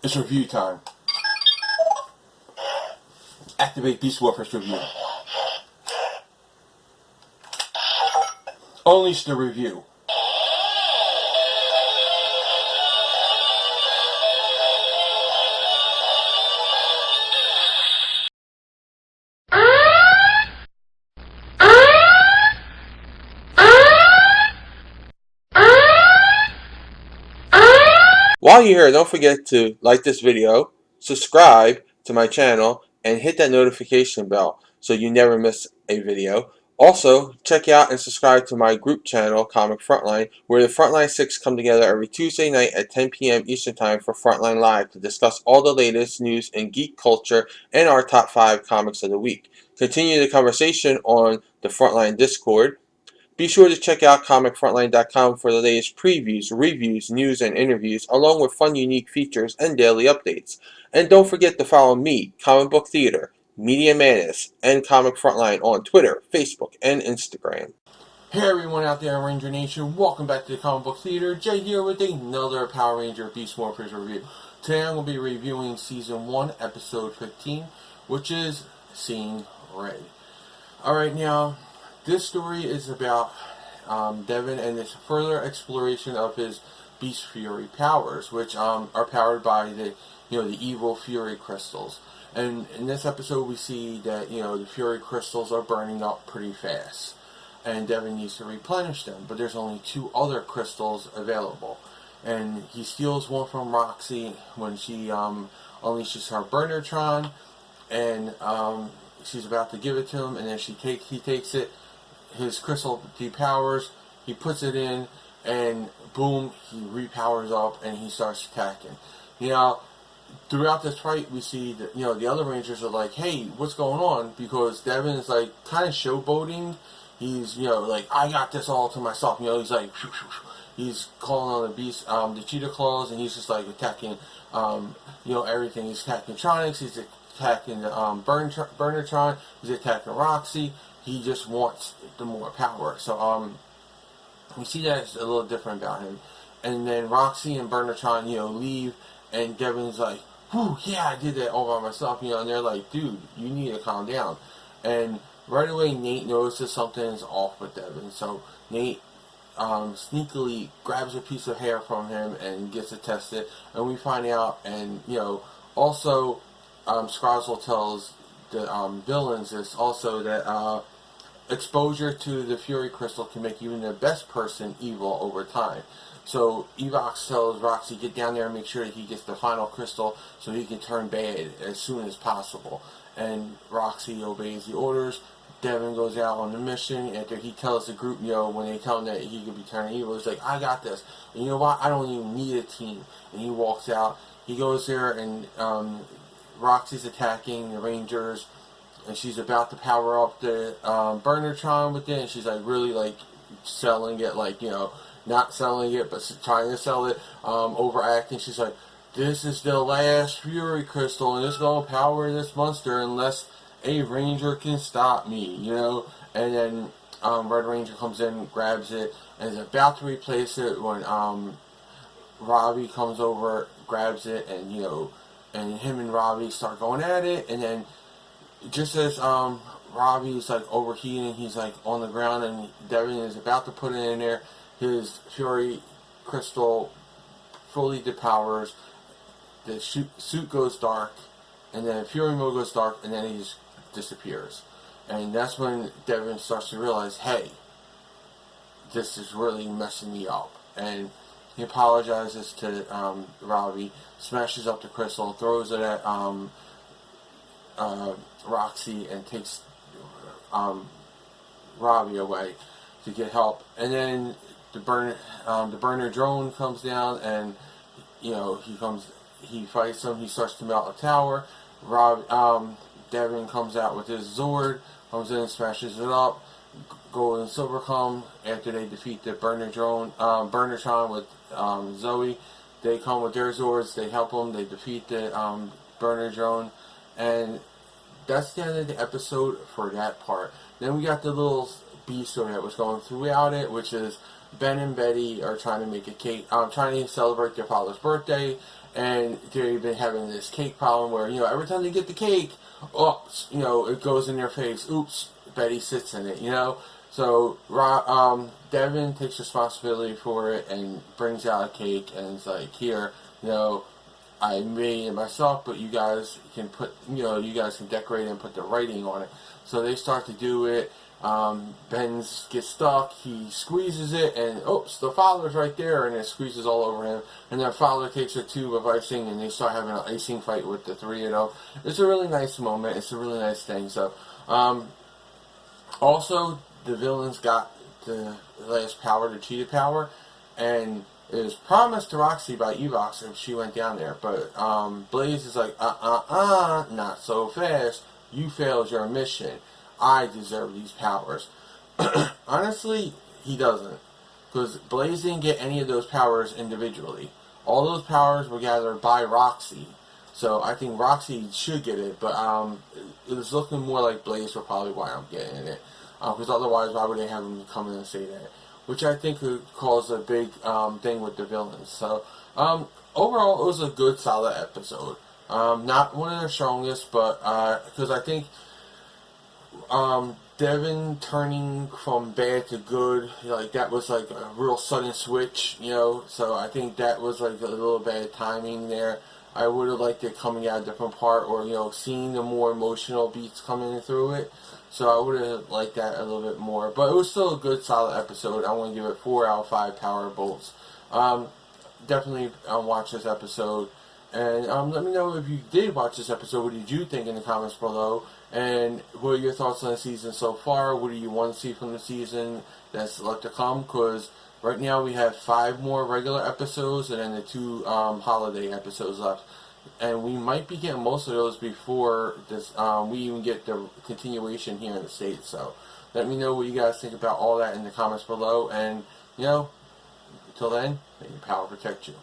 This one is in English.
It's review time. Activate Beast Morphers review. Unleash the review. While you're here, don't forget to like this video, subscribe to my channel, and hit that notification bell so you never miss a video. Also, check out and subscribe to my group channel, Comic Frontline, where the Frontline 6 come together every Tuesday night at 10 p.m. Eastern Time for Frontline Live to discuss all the latest news in geek culture and our top 5 comics of the week. Continue the conversation on the Frontline Discord. Be sure to check out ComicFrontline.com for the latest previews, reviews, news, and interviews, along with fun, unique features and daily updates. And don't forget to follow me, Comic Book Theater, Media Manus, and Comic Frontline on Twitter, Facebook, and Instagram. Hey everyone out there in Ranger Nation, welcome back to the Comic Book Theater. Jay here with another Power Ranger Beast Morphers review. Today I'm going to be reviewing Season 1, Episode 15, which is Seeing Red. Alright, now, this story is about Devin and his further exploration of his Beast Fury powers, which are powered by the evil Fury crystals. And in this episode, we see that the Fury crystals are burning up pretty fast, and Devin needs to replenish them. But there's only 2 other crystals available, and he steals one from Roxy when she unleashes her Burnertron, and she's about to give it to him, and then he takes it. His crystal depowers, he puts it in, and boom, he repowers up and he starts attacking. Throughout this fight, we see that the other Rangers are like, "Hey, what's going on?" Because Devin is like kind of showboating. He's like, "I got this all to myself." He's like, he's calling on the beast, the Cheetah Claws, and he's just like attacking, everything. He's attacking Tronics. He's attacking the Burnertron. He's attacking Roxy. He just wants the more power. So we see that it's a little different about him. And then Roxy and Burnertron, leave, and Devin's like, "Whew, yeah, I did that all by myself," and they're like, "Dude, you need to calm down." And right away, Nate notices something's off with Devin. So Nate sneakily grabs a piece of hair from him and gets it tested, and we find out, and also Scrozzle tells the villains is also that exposure to the Fury Crystal can make even the best person evil over time. So Evox tells Roxy, get down there and make sure that he gets the final crystal so he can turn bad as soon as possible. And Roxy obeys the orders. Devin goes out on the mission after he tells the group, when they tell him that he could be turning evil, he's like, "I got this. And you know what? I don't even need a team." And he walks out. He goes there, and Roxy's attacking the Rangers, and she's about to power up the Burnertron with it, and she's like really like selling it, like not selling it but trying to sell it, overacting. She's like, "This is the last Fury Crystal, and it's gonna power this monster unless a Ranger can stop me," And then Red Ranger comes in, grabs it, and is about to replace it when Robbie comes over, grabs it, and and him and Robbie start going at it, and then just as Robbie's like overheating, he's like on the ground, and Devin is about to put it in there, his Fury Crystal fully depowers, the suit goes dark, and then Fury mode goes dark, and then he just disappears. And that's when Devin starts to realize, hey, this is really messing me up. And he apologizes to Robbie, smashes up the crystal, throws it at Roxy, and takes Robbie away to get help. And then the burner drone comes down, and he fights him. He starts to melt a tower. Devin comes out with his Zord, comes in and smashes it up. Gold and Silver come after they defeat the Burnertron with Zoe. They come with their Zords. They help them. They defeat the Burner Drone, and that's the end of the episode for that part. Then we got the little B story that was going throughout it, which is Ben and Betty are trying to make a cake, trying to celebrate their father's birthday, and they've been having this cake problem where, every time they get the cake, it goes in their face. Oops, Betty sits in it, So Devin takes responsibility for it and brings out a cake, and it's like, here, I made it myself, but you guys can decorate it and put the writing on it. So they start to do it. Ben gets stuck. He squeezes it, and oops, the father's right there, and it squeezes all over him. And their father takes a tube of icing, and they start having an icing fight with the three of them. It's a really nice moment. It's a really nice thing. So, also, the villains got the last power, the cheetah power, and it was promised to Roxy by Evox if she went down there. But Blaze is like, not so fast. You failed your mission. I deserve these powers. Honestly, he doesn't. Because Blaze didn't get any of those powers individually. All those powers were gathered by Roxy. So I think Roxy should get it, but it was looking more like Blaze for probably why I'm getting it. Because otherwise, why would they have him come in and say that? Which I think could cause a big thing with the villains. So overall, it was a good, solid episode. Not one of the strongest, but because I think Devin turning from bad to good, that was like a real sudden switch, so I think that was like a little bad timing there. I would have liked it coming out a different part, or seeing the more emotional beats coming through it. So I would have liked that a little bit more, but it was still a good, solid episode. I want to give it 4 out of 5 power bolts. Definitely watch this episode. And let me know if you did watch this episode. What did you think in the comments below? And what are your thoughts on the season so far? What do you want to see from the season that's left to come? Because right now we have 5 more regular episodes and then the 2 holiday episodes left. And we might be getting most of those before this. We even get the continuation here in the States. So let me know what you guys think about all that in the comments below. And, until then, may your power protect you.